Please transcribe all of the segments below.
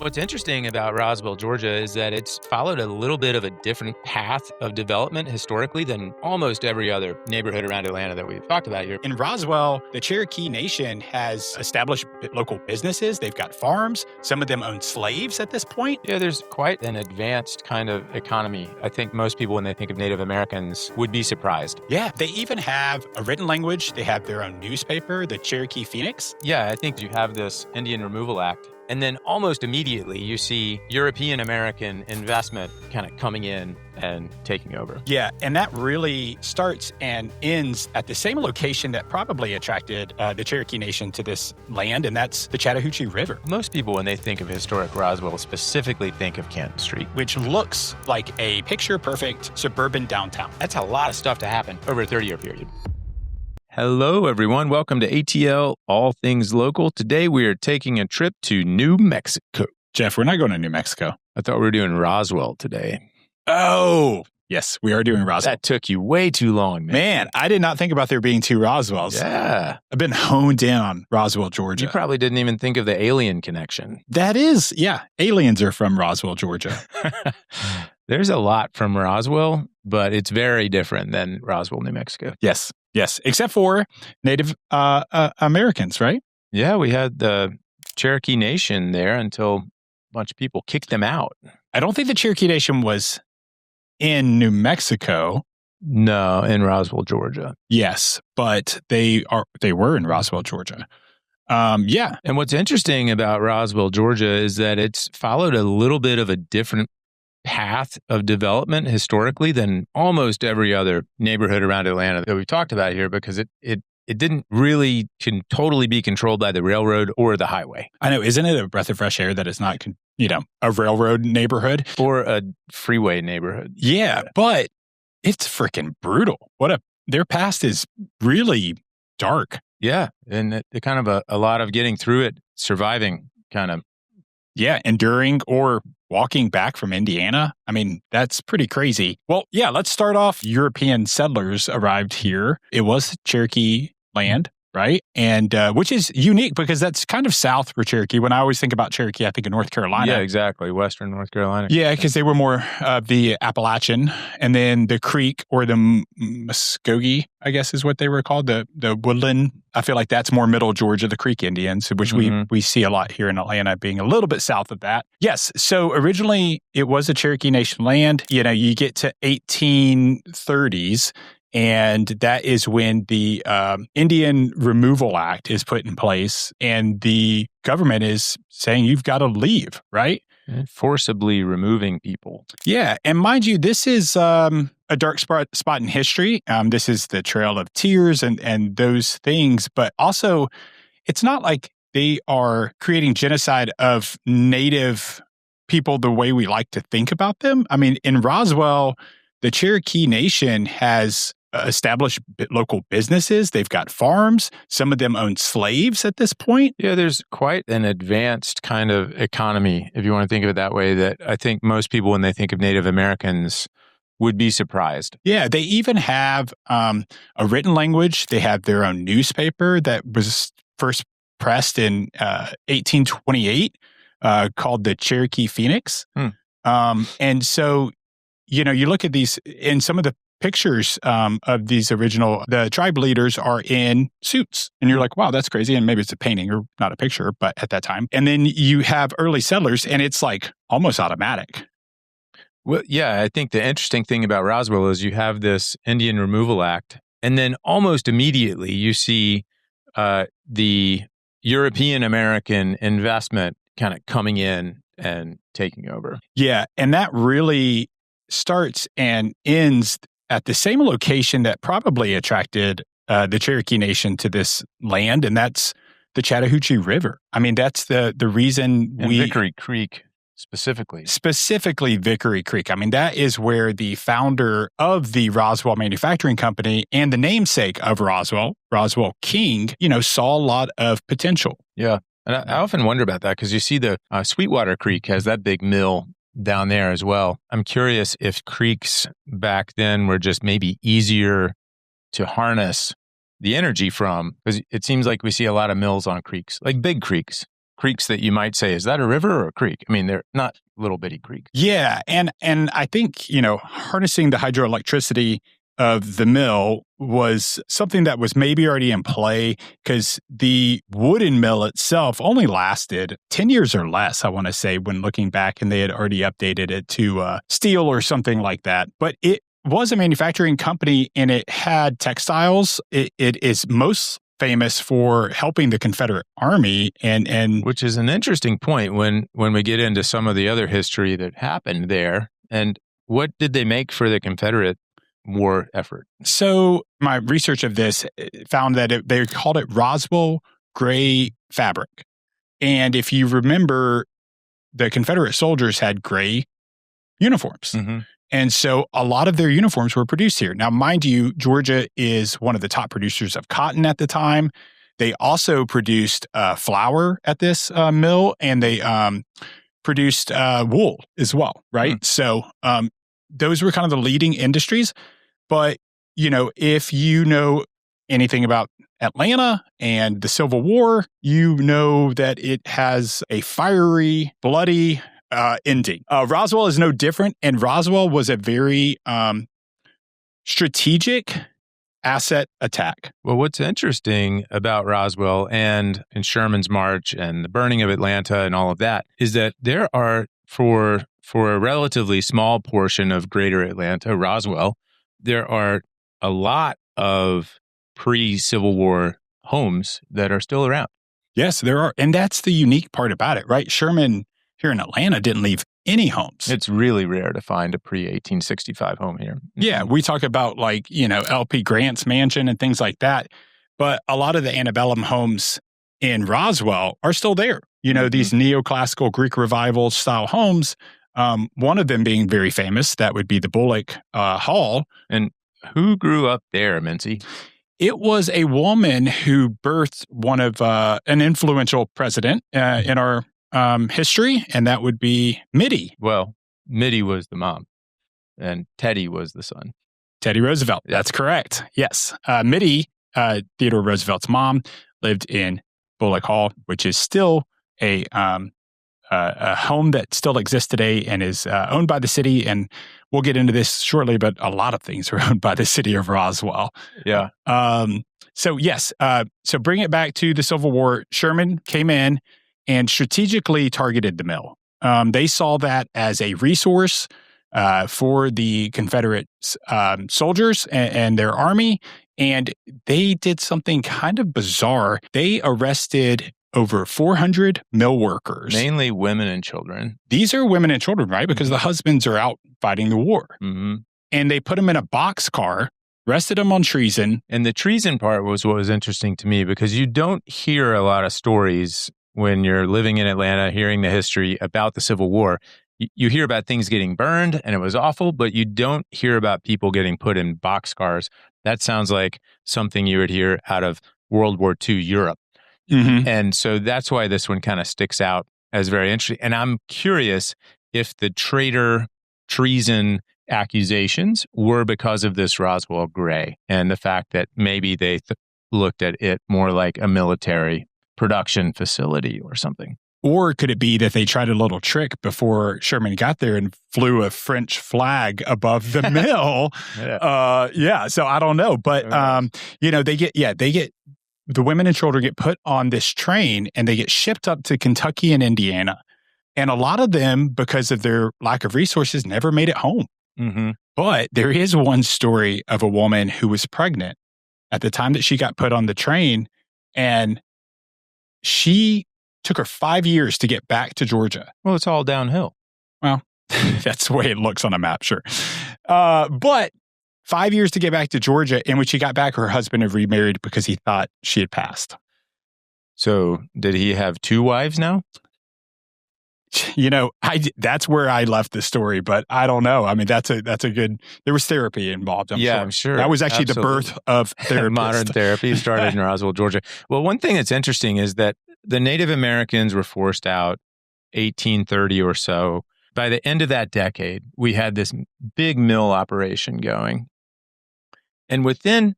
What's interesting about Roswell, Georgia, is that it's followed a little bit of a different path of development historically than almost every other neighborhood around Atlanta that we've talked about here. In Roswell, the Cherokee Nation has established local businesses. They've got farms. Some of them own slaves at this point. Yeah, there's quite an advanced kind of economy. I think most people, when they think of Native Americans, would be surprised. Yeah, they even have a written language. They have their own newspaper, the Cherokee Phoenix. Yeah, I think you have this Indian Removal Act. And then almost immediately, you see European American investment kind of coming in and taking over. Yeah, and that really starts and ends at the same location that probably attracted the Cherokee Nation to this land, and that's the Chattahoochee River. Most people, when they think of historic Roswell, specifically think of Canton Street, which looks like a picture-perfect suburban downtown. That's a lot of stuff to happen over a 30-year period. Hello, everyone. Welcome to ATL All Things Local. Today, we are taking a trip to New Mexico. Jeff, we're not going to New Mexico. I thought we were doing Roswell today. Oh, yes, we are doing Roswell. That took you way too long, man. Man, I did not think about there being two Roswells. Yeah. I've been honed in on Roswell, Georgia. You probably didn't even think of the alien connection. That is, yeah. Aliens are from Roswell, Georgia. There's a lot from Roswell, but it's very different than Roswell, New Mexico. Yes, except for Native Americans, right? Yeah, we had the Cherokee Nation there until a bunch of people kicked them out. I don't think the Cherokee Nation was in New Mexico. No, in Roswell, Georgia. Yes, but they were in Roswell, Georgia. Yeah. And what's interesting about Roswell, Georgia, is that it's followed a little bit of a different path of development historically than almost every other neighborhood around Atlanta that we've talked about here, because it didn't really totally be controlled by the railroad or the highway. I know. Isn't it a breath of fresh air that it's not, a railroad neighborhood? Or a freeway neighborhood. Yeah, but it's freaking brutal. Their past is really dark. Yeah, and it kind of a lot of getting through it, surviving kind of. Yeah, enduring or walking back from Indiana. I mean, that's pretty crazy. Well, yeah, let's start off. European settlers arrived here. It was Cherokee land, right? And which is unique because that's kind of south for Cherokee. When I always think about Cherokee, I think of North Carolina. Yeah, exactly. Western North Carolina. Yeah, because they were more of the Appalachian. And then the Creek or the Muskogee, I guess is what they were called, the woodland. I feel like that's more middle Georgia, the Creek Indians, which we see a lot here in Atlanta, being a little bit south of that. Yes, so originally it was a Cherokee Nation land. You get to 1830s, and that is when the Indian Removal Act is put in place, and the government is saying you've got to leave, right? And forcibly removing people. Yeah, and mind you, this is a dark spot in history. This is the Trail of Tears and those things, but also it's not like they are creating genocide of Native people the way we like to think about them. I mean, in Roswell, the Cherokee Nation has established local businesses. They've got farms. Some of them own slaves at this point. Yeah, there's quite an advanced kind of economy, if you want to think of it that way, that I think most people, when they think of Native Americans, would be surprised. Yeah, they even have a written language. They have their own newspaper that was first pressed in 1828 called the Cherokee Phoenix. And so, you look at these in some of the pictures of these the tribe leaders are in suits. And you're like, wow, that's crazy. And maybe it's a painting or not a picture, but at that time. And then you have early settlers and it's like almost automatic. Well, yeah, I think the interesting thing about Roswell is you have this Indian Removal Act, and then almost immediately you see the European American investment kind of coming in and taking over. Yeah, and that really starts and ends at the same location that probably attracted the Cherokee Nation to this land, and that's the Chattahoochee River. I mean, that's the reason Vickery Creek specifically Vickery Creek. I mean, that is where the founder of the Roswell Manufacturing Company and the namesake of Roswell King, saw a lot of potential. Yeah, and I often wonder about that because you see the Sweetwater Creek has that big mill down there as well. I'm curious if creeks back then were just maybe easier to harness the energy from, because it seems like we see a lot of mills on creeks, like big creeks. creeks that you might say, is that a river or a creek? I mean, they're not little bitty creek. Yeah. And I think, harnessing the hydroelectricity of the mill was something that was maybe already in play, because the wooden mill itself only lasted 10 years or less, I want to say, when looking back, and they had already updated it to steel or something like that. But it was a manufacturing company, and it had textiles. It is most famous for helping the Confederate Army, and which is an interesting point when we get into some of the other history that happened there. And what did they make for the Confederate war effort? So my research of this found that they called it Roswell gray fabric. And if you remember, the Confederate soldiers had gray uniforms. Mm-hmm. And so a lot of their uniforms were produced here. Now, mind you, Georgia is one of the top producers of cotton at the time. They also produced flour at this mill, and they produced wool as well, right? So those were kind of the leading industries. But, if you know anything about Atlanta and the Civil War, you know that it has a fiery, bloody ending. Roswell is no different, and Roswell was a very strategic asset attack. Well, what's interesting about Roswell and Sherman's March and the burning of Atlanta and all of that is that there are, for a relatively small portion of greater Atlanta, Roswell, there are a lot of pre-Civil War homes that are still around. Yes, there are. And that's the unique part about it, right? Sherman here in Atlanta didn't leave any homes. It's really rare to find a pre-1865 home here. Yeah, we talk about LP Grant's mansion and things like that. But a lot of the antebellum homes in Roswell are still there. These neoclassical Greek revival style homes. One of them being very famous, that would be the Bullock Hall. And who grew up there, Mincy? It was a woman who birthed one of an influential president in our history, and that would be Mitty. Well, Mitty was the mom, and Teddy was the son. Teddy Roosevelt. That's correct. Yes. Mitty, Theodore Roosevelt's mom, lived in Bullock Hall, which is still a home that still exists today and is owned by the city. And we'll get into this shortly, but a lot of things are owned by the city of Roswell. Yeah. So yes. So bring it back to the Civil War. Sherman came in and strategically targeted the mill. They saw that as a resource for the Confederate soldiers and their army. And they did something kind of bizarre. They arrested over 400 mill workers. Mainly women and children. These are women and children, right? Because the husbands are out fighting the war. Mm-hmm. And they put them in a boxcar, arrested them on treason. And the treason part was what was interesting to me, because you don't hear a lot of stories when you're living in Atlanta, hearing the history about the Civil War. You hear about things getting burned and it was awful, but you don't hear about people getting put in boxcars. That sounds like something you would hear out of World War II Europe. Mm-hmm. And so that's why this one kind of sticks out as very interesting. And I'm curious if the treason accusations were because of this Roswell Gray and the fact that maybe they looked at it more like a military production facility or something. Or could it be that they tried a little trick before Sherman got there and flew a French flag above the mill? So I don't know. But, they get the women and children get put on this train and they get shipped up to Kentucky and Indiana. And a lot of them, because of their lack of resources, never made it home. Mm-hmm. But there is one story of a woman who was pregnant at the time that she got put on the train, and she took her 5 years to get back to Georgia. Well, it's all downhill. Well, that's the way it looks on a map, sure. But 5 years to get back to Georgia, and when she got back, her husband had remarried because he thought she had passed. So did he have two wives now? That's where I left the story, but I don't know. I mean, that's a good. There was therapy involved. I'm sure. That was actually the birth of therapy. Modern therapy started in Roswell, Georgia. Well, one thing that's interesting is that the Native Americans were forced out 1830 or so. By the end of that decade, we had this big mill operation going, and within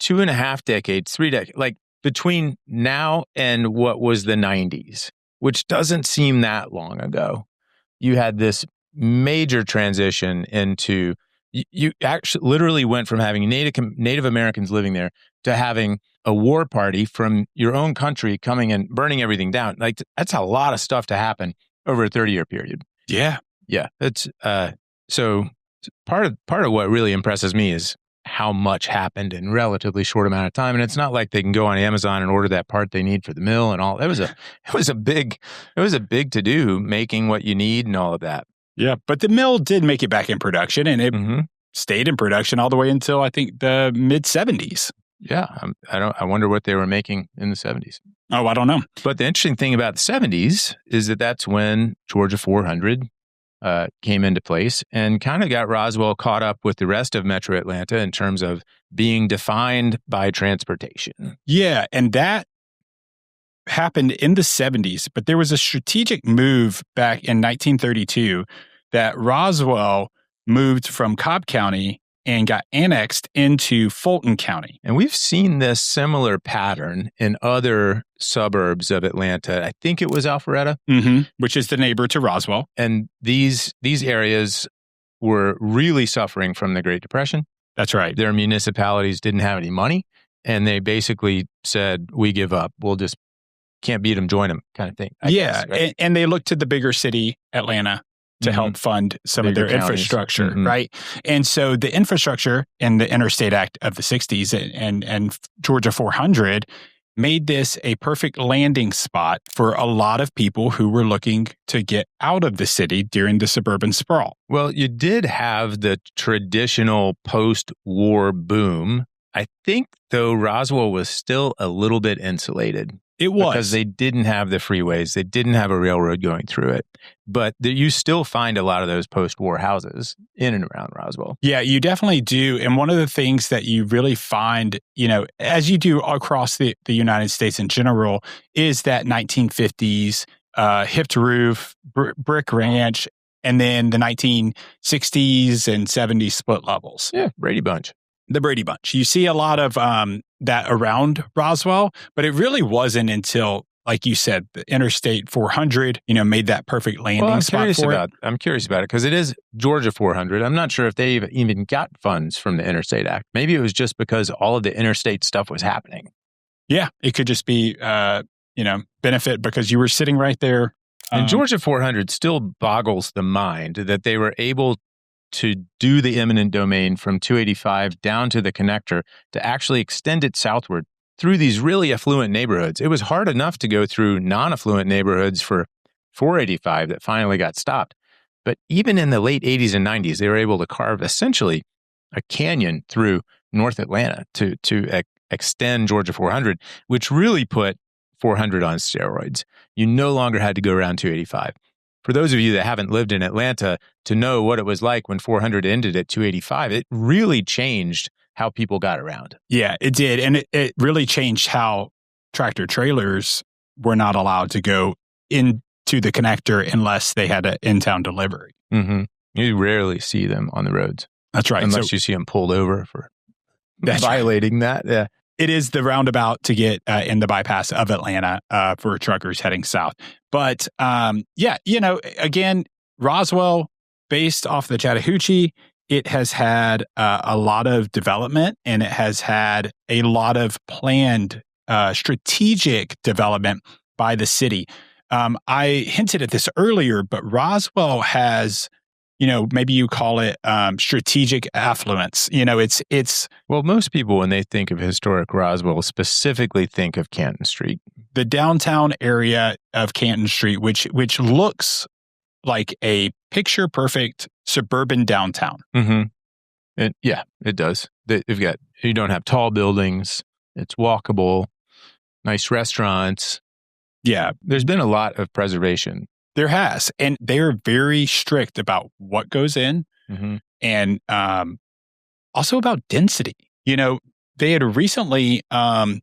2.5 decades, 3 decades, like between now and what was the 90s. which doesn't seem that long ago. You had this major transition into, you actually literally went from having Native Americans living there to having a war party from your own country coming and burning everything down. Like, that's a lot of stuff to happen over a 30-year period. Yeah. Yeah. It's so part of what really impresses me is how much happened in a relatively short amount of time. And it's not like they can go on Amazon and order that part they need for the mill and all. It was a big to do, making what you need and all of that. Yeah. But the mill did make it back in production, and it stayed in production all the way until I think the mid 70s. Yeah. I wonder what they were making in the 70s. Oh, I don't know. But the interesting thing about the 70s is that that's when Georgia 400 came into place and kind of got Roswell caught up with the rest of Metro Atlanta in terms of being defined by transportation. Yeah, and that happened in the 70s, but there was a strategic move back in 1932 that Roswell moved from Cobb County and got annexed into Fulton County. And we've seen this similar pattern in other suburbs of Atlanta. I think it was Alpharetta, which is the neighbor to Roswell. And these areas were really suffering from the Great Depression. That's right. Their municipalities didn't have any money, and they basically said, we give up. We'll just can't beat them, join them kind of thing. I guess, right? And they looked to the bigger city, Atlanta, to help fund some of their infrastructure, right? And so the infrastructure in the Interstate Act of the 60s and Georgia 400 made this a perfect landing spot for a lot of people who were looking to get out of the city during the suburban sprawl. Well, you did have the traditional post-war boom. I think, though, Roswell was still a little bit insulated. It was. Because they didn't have the freeways. They didn't have a railroad going through it. But you still find a lot of those post-war houses in and around Roswell. Yeah, you definitely do. And one of the things that you really find, as you do across the United States in general, is that 1950s hipped roof, brick ranch, and then the 1960s and 70s split levels. Yeah, Brady Bunch. The Brady Bunch. You see a lot of that around Roswell, but it really wasn't until, like you said, the Interstate 400, made that perfect landing spot for it. I'm curious about it because it is Georgia 400. I'm not sure if they even got funds from the Interstate Act. Maybe it was just because all of the interstate stuff was happening. Yeah, it could just be, benefit because you were sitting right there. And Georgia 400 still boggles the mind that they were able to do the eminent domain from 285 down to the connector to actually extend it southward through these really affluent neighborhoods. It was hard enough to go through non-affluent neighborhoods for 485 that finally got stopped. But even in the late 80s and 90s, they were able to carve essentially a canyon through North Atlanta to extend Georgia 400, which really put 400 on steroids. You no longer had to go around 285. For those of you that haven't lived in Atlanta, to know what it was like when 400 ended at 285, it really changed how people got around. Yeah, it did. And it really changed how tractor trailers were not allowed to go into the connector unless they had an in-town delivery. You rarely see them on the roads. That's right. Unless you see them pulled over for violating that. Yeah. It is the roundabout to get in the bypass of Atlanta for truckers heading south. But again, Roswell, based off the Chattahoochee, it has had a lot of development and it has had a lot of planned strategic development by the city. I hinted at this earlier, but Roswell has, maybe you call it strategic affluence. It's well, most people, when they think of historic Roswell, specifically think of Canton Street, the downtown area of Canton Street, which looks like a picture perfect suburban downtown. And yeah, it does. You don't have tall buildings. It's walkable, nice restaurants. Yeah, there's been a lot of preservation. There has, and they're very strict about what goes in, and also about density. They had recently. Well,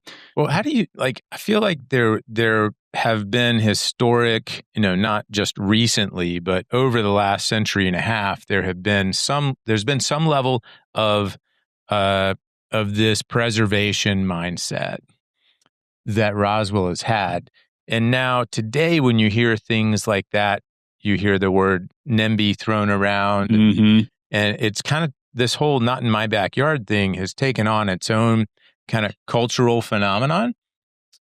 how do you like? I feel like there have been historic, not just recently, but over the last century and a half, there's been some level of this preservation mindset that Roswell has had. And now today, when you hear things like that, you hear the word NIMBY thrown around. Mm-hmm. And it's kind of this whole not in my backyard thing has taken on its own kind of cultural phenomenon.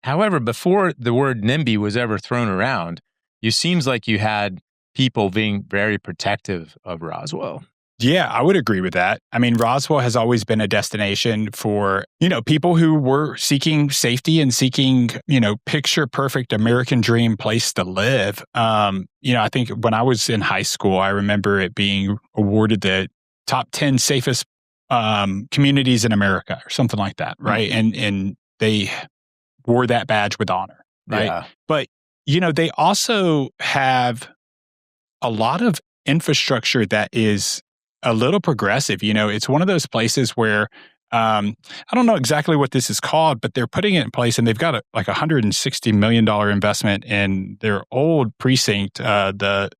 However, before the word NIMBY was ever thrown around, it seems like you had people being very protective of Roswell. Yeah, I would agree with that. I mean, Roswell has always been a destination for, people who were seeking safety and seeking, picture perfect American dream place to live. I think when I was in high school, I remember it being awarded the top 10 safest communities in America or something like that, right? Mm-hmm. And they wore that badge with honor, right? Yeah. But, they also have a lot of infrastructure that is a little progressive. It's one of those places where I don't know exactly what this is called, but they're putting it in place, and they've got like $160 million investment in their old precinct, the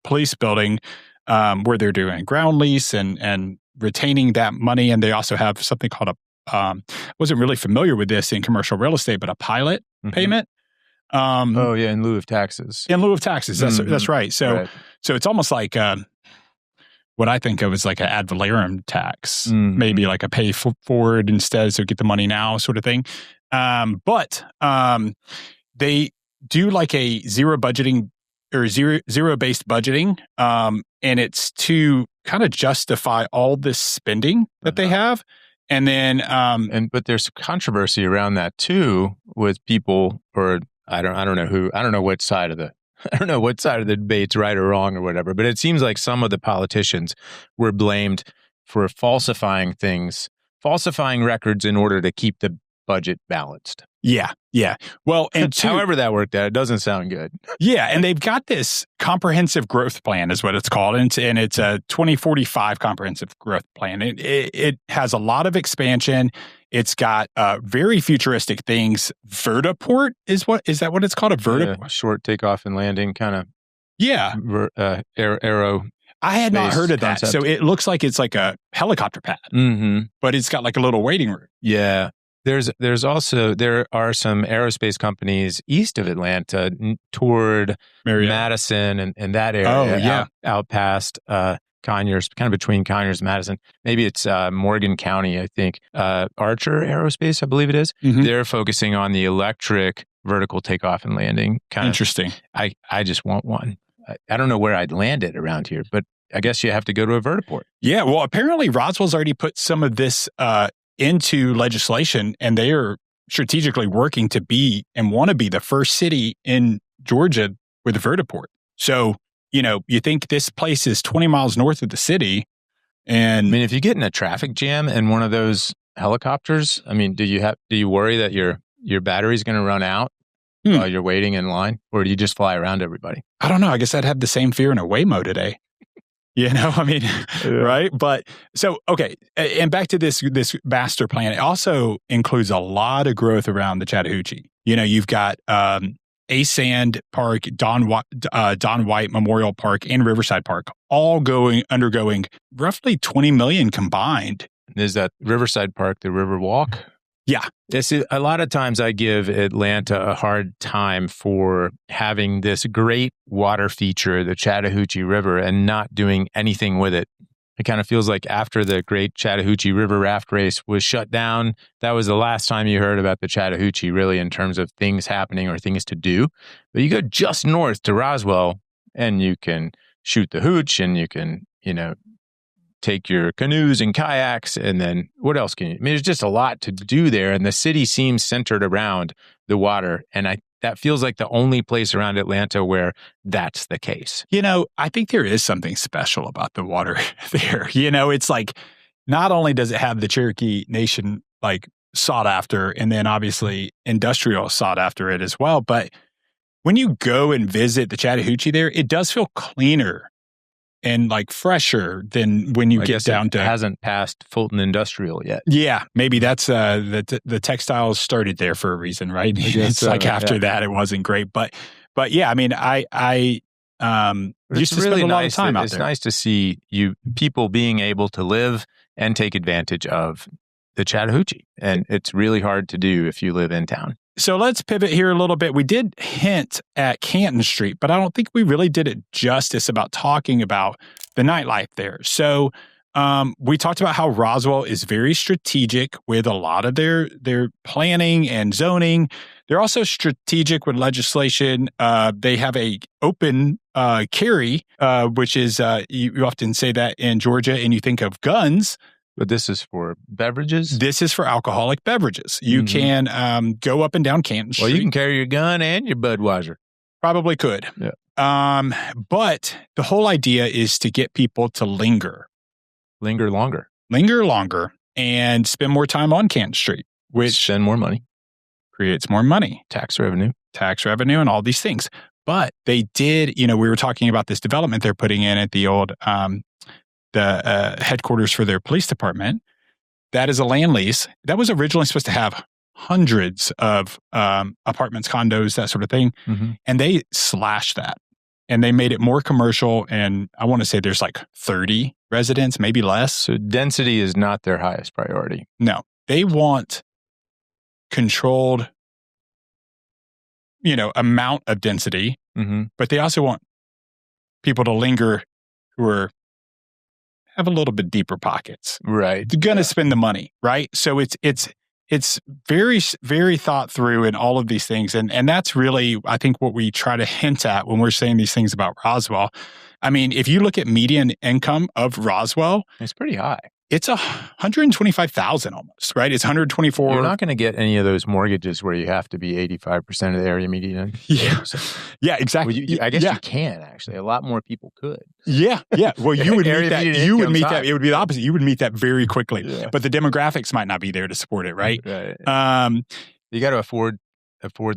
police building, where they're doing ground lease and retaining that money. And they also have something called wasn't really familiar with this in commercial real estate, but a pilot payment. In lieu of taxes. In lieu of taxes, that's right. So it's almost like what I think of as like an ad valorem tax, maybe like a pay forward instead, so get the money now sort of thing. But they do like a zero budgeting or zero based budgeting, and it's to kind of justify all this spending that they have. And then, but there's controversy around that too with people, or I don't know what side of the debate's right or wrong or whatever, but it seems like some of the politicians were blamed for falsifying records in order to keep the budget balanced. Yeah. Well, and however that worked out, it doesn't sound good. Yeah, and they've got this comprehensive growth plan is what it's called, and it's a 2045 comprehensive growth plan. It has a lot of expansion. It's got very futuristic things. Vertiport is that what it's called? A vertiport? Short takeoff and landing kind of. Yeah. Aero. I had not heard of that. So it looks like it's like a helicopter pad, but it's got like a little waiting room. Yeah. There are some aerospace companies east of Atlanta toward Madison and that area. Out past Conyers, kind of between Conyers and Madison. Maybe it's Morgan County, I think. Archer Aerospace, I believe it is. Mm-hmm. They're focusing on the electric vertical takeoff and landing. Interesting. I just want one. I don't know where I'd land it around here, but I guess you have to go to a vertiport. Yeah, well, apparently Roswell's already put some of this into legislation, and they are strategically working to be and want to be the first city in Georgia with a vertiport. So, you think this place is 20 miles north of the city. And I mean, if you get in a traffic jam in one of those helicopters, I mean, do you worry that your battery's going to run out while you're waiting in line, or do you just fly around everybody? I don't know. I guess I'd have the same fear in a Waymo today. I mean, right? But so, okay. And back to this master plan, it also includes a lot of growth around the Chattahoochee. You've got A Sand Park, Don White Memorial Park, and Riverside Park, all undergoing roughly $20 million combined. Is that Riverside Park, the River Walk? Yeah. A lot of times I give Atlanta a hard time for having this great water feature, the Chattahoochee River, and not doing anything with it. It kind of feels like after the great Chattahoochee River raft race was shut down, that was the last time you heard about the Chattahoochee, really, in terms of things happening or things to do. But you go just north to Roswell, and you can shoot the hooch, and you can, take your canoes and kayaks, and then what else can you? I mean, there's just a lot to do there, and the city seems centered around the water, and that feels like the only place around Atlanta where that's the case. I think there is something special about the water there. It's like, not only does it have the Cherokee Nation like sought after, and then obviously industrial sought after it as well, but when you go and visit the Chattahoochee there, it does feel cleaner and like fresher than when you get down to. It hasn't passed Fulton Industrial yet. Yeah, maybe that's the textiles started there for a reason, right? It's like after that, it wasn't great, but yeah, I mean, I used to spend a lot of time out there. It's nice to see people being able to live and take advantage of the Chattahoochee, and it's really hard to do if you live in town. So let's pivot here a little bit. We did hint at Canton Street, but I don't think we really did it justice about talking about the nightlife there. So we talked about how Roswell is very strategic with a lot of their planning and zoning. They're also strategic with legislation. They have a open carry, which is you often say that in Georgia, and you think of guns. But this is for beverages? This is for alcoholic beverages. You can go up and down Canton Street. Well, you can carry your gun and your Budweiser. Probably could. Yeah. But the whole idea is to get people to linger. Linger longer. Linger longer and spend more time on Canton Street, which spend more money. Creates more money. Tax revenue and all these things. But they did, we were talking about this development they're putting in at the old the headquarters for their police department. That is a land lease. That was originally supposed to have hundreds of apartments, condos, that sort of thing. And they slashed that. And they made it more commercial. And I want to say there's like 30 residents, maybe less. So density is not their highest priority. No. They want controlled, amount of density. But they also want people to linger who have a little bit deeper pockets. Right. They're going to spend the money, right? So it's very, very thought through in all of these things. And that's really, I think, what we try to hint at when we're saying these things about Roswell. I mean, if you look at median income of Roswell, it's pretty high. It's $125,000 almost, right? It's $124,000. You're not going to get any of those mortgages where you have to be 85% of the area median. Yeah, yeah, exactly. Well, I guess you can actually. A lot more people could. Yeah. Well, you would meet that. You would meet that. It would be the opposite. You would meet that very quickly. Yeah. But the demographics might not be there to support it, right? Right. You got to afford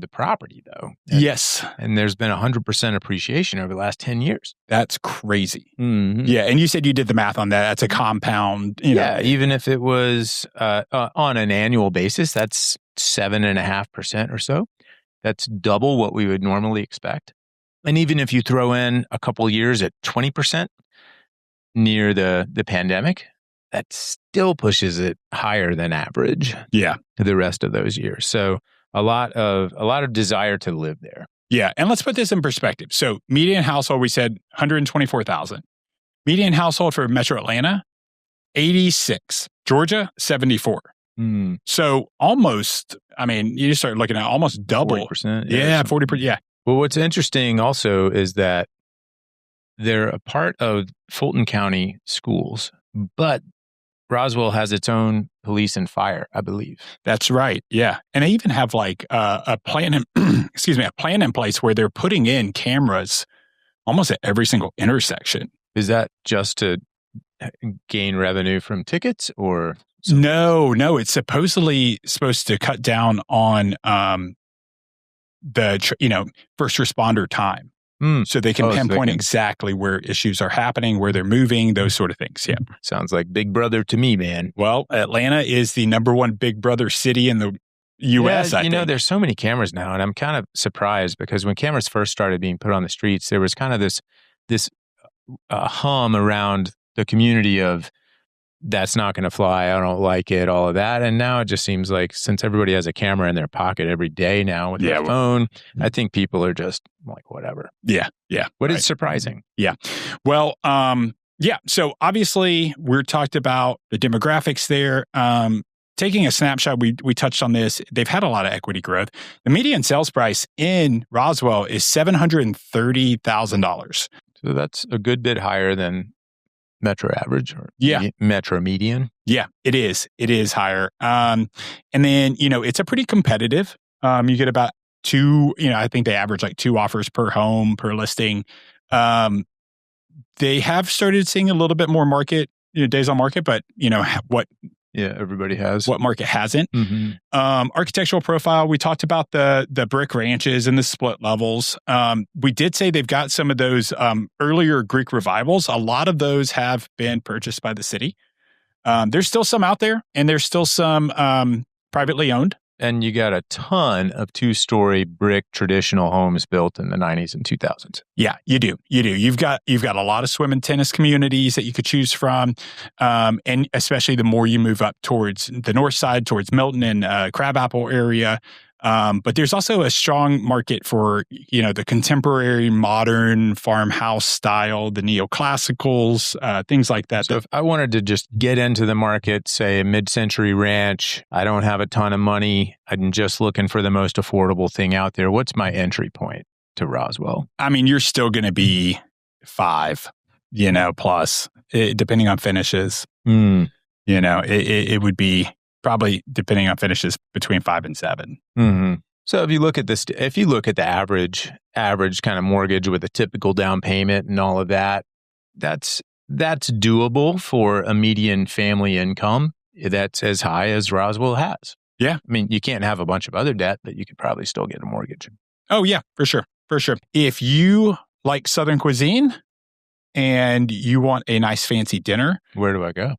the property, though. Yes. And there's been 100% appreciation over the last 10 years. That's crazy. Yeah. And you said you did the math on that. That's a compound. Yeah. Even if it was on an annual basis, that's 7.5% or so. That's double what we would normally expect. And even if you throw in a couple years at 20% near the pandemic, that still pushes it higher than average. Yeah. The rest of those years. So a lot of desire to live there. Yeah. And let's put this in perspective. So median household, we said 124,000. Median household for Metro Atlanta, 86. Georgia, 74. So almost, you just start looking at almost double. 40%. Yeah, 40%. Yeah. Well, what's interesting also is that they're a part of Fulton County schools, but Roswell has its own police and fire, I believe. That's right. Yeah. And they even have like a plan in place where they're putting in cameras almost at every single intersection. Is that just to gain revenue from tickets or something? No, it's supposedly supposed to cut down on the first responder time. So they can pinpoint exactly where issues are happening, where they're moving, those sort of things. Yeah. Sounds like Big Brother to me, man. Well, Atlanta is the number one Big Brother city in the U.S. I think. There's so many cameras now, and I'm kind of surprised because when cameras first started being put on the streets, there was kind of this hum around the community of that's not going to fly. I don't like it, all of that. And now it just seems like since everybody has a camera in their pocket every day now with their phone, I think people are just like, whatever. Yeah. What is surprising? Yeah. Well, so obviously we're talked about the demographics there. Taking a snapshot, we touched on this. They've had a lot of equity growth. The median sales price in Roswell is $730,000. So that's a good bit higher than Metro average or Metro median. Yeah, it is. It is higher. And then, it's a pretty competitive. You get about two, I think they average like 2 offers per home, per listing. They have started seeing a little bit more market, days on market, but what? Yeah, everybody has. What market hasn't? Architectural profile, we talked about the brick ranches and the split levels. We did say they've got some of those earlier Greek revivals. A lot of those have been purchased by the city. There's still some out there, and there's still some privately owned. And you got a ton of 2-story brick traditional homes built in the 90s and 2000s. Yeah, you do. You've got a lot of swim and tennis communities that you could choose from. And especially the more you move up towards the north side, towards Milton and Crabapple area, But there's also a strong market for, the contemporary modern farmhouse style, the neoclassicals, things like that. So if I wanted to just get into the market, say a mid-century ranch, I don't have a ton of money, I'm just looking for the most affordable thing out there. What's my entry point to Roswell? I mean, you're still going to be 5, plus, depending on finishes. It would be probably, depending on finishes, between 5 and 7. Mm-hmm. So if you look at the average kind of mortgage with a typical down payment and all of that, that's doable for a median family income. That's as high as Roswell has. Yeah. I mean, you can't have a bunch of other debt, but you could probably still get a mortgage. Oh, yeah, for sure. For sure. If you like Southern cuisine and you want a nice fancy dinner, where do I go?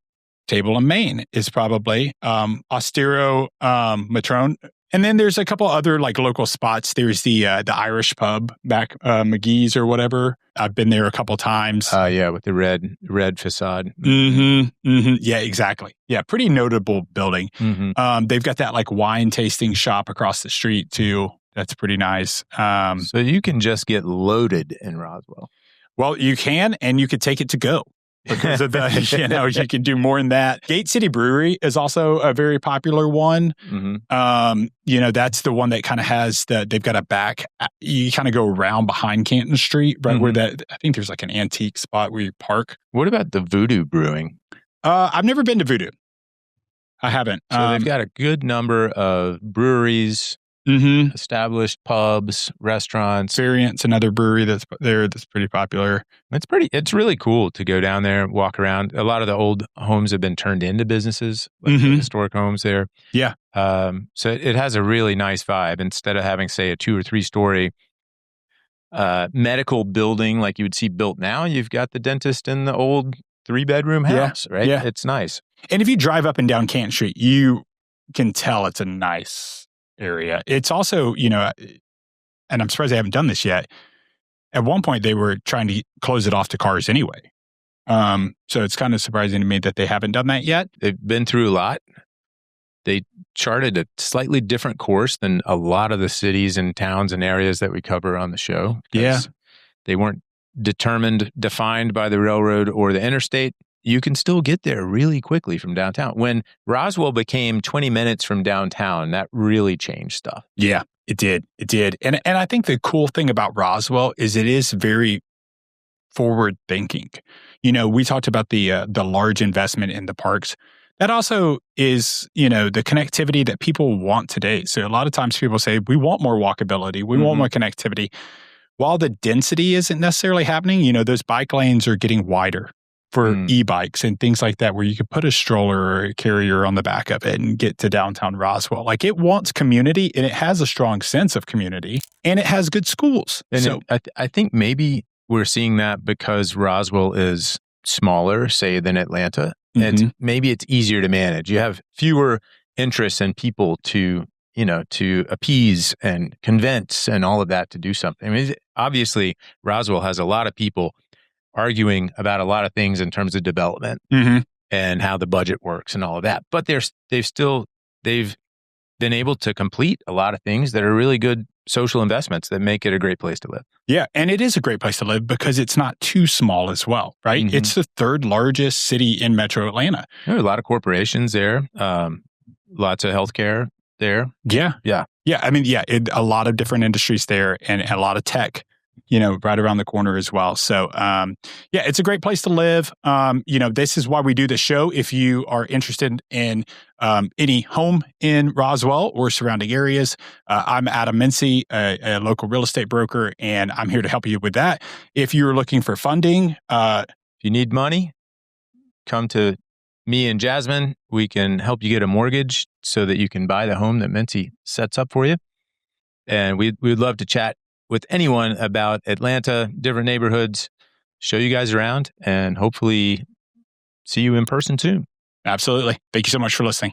Table and Main is probably Austero Matrone. And then there's a couple other like local spots. There's the Irish pub back McGee's or whatever. I've been there a couple times. Yeah, with the red facade. Yeah, exactly. Yeah, pretty notable building. They've got that like wine tasting shop across the street too. That's pretty nice. So you can just get loaded in Roswell. Well, you can, and you could take it to go. Because of the, you can do more than that. Gate City Brewery is also a very popular one. That's the one that kind of has they've got a back, you kind of go around behind Canton Street, right where I think there's like an antique spot where you park. What about the Voodoo Brewing? I've never been to Voodoo. I haven't. So they've got a good number of breweries, established pubs, restaurants. Variant's another brewery that's pretty popular. It's really cool to go down there, walk around. A lot of the old homes have been turned into businesses, like the historic homes there. Yeah. So it has a really nice vibe. Instead of having, say, a 2 or 3 story medical building like you would see built now, you've got the dentist in the old 3-bedroom house, right? Yeah. It's nice. And if you drive up and down Canton Street, you can tell it's a nice area. It's also, and I'm surprised they haven't done this yet. At one point, they were trying to close it off to cars anyway. So it's kind of surprising to me that they haven't done that yet. They've been through a lot. They charted a slightly different course than a lot of the cities and towns and areas that we cover on the show. Yeah. They weren't defined by the railroad or the interstate. You can still get there really quickly from downtown. When Roswell became 20 minutes from downtown, that really changed stuff. Yeah, it did. It did. And I think the cool thing about Roswell is it is very forward thinking. We talked about the large investment in the parks. That also is, the connectivity that people want today. So a lot of times people say, we want more walkability. We want more connectivity. While the density isn't necessarily happening, those bike lanes are getting wider for e-bikes and things like that, where you could put a stroller or a carrier on the back of it and get to downtown Roswell. Like, it wants community, and it has a strong sense of community, and it has good schools. And so I think maybe we're seeing that because Roswell is smaller, say, than Atlanta. And maybe it's easier to manage. You have fewer interests and people to appease and convince and all of that to do something. I mean, obviously, Roswell has a lot of people arguing about a lot of things in terms of development and how the budget works and all of that. But they've been able to complete a lot of things that are really good social investments that make it a great place to live. Yeah, and it is a great place to live because it's not too small as well, right? It's the 3rd largest city in Metro Atlanta. There are a lot of corporations there, lots of healthcare there. Yeah. I mean, a lot of different industries there, and a lot of tech, right around the corner as well. So, it's a great place to live. This is why we do the show. If you are interested in any home in Roswell or surrounding areas, I'm Adam Mincy, a local real estate broker, and I'm here to help you with that. If you're looking for funding, if you need money, come to me and Jasmine. We can help you get a mortgage so that you can buy the home that Mincy sets up for you. And we'd love to chat with anyone about Atlanta, different neighborhoods, show you guys around, and hopefully see you in person soon. Absolutely. Thank you so much for listening.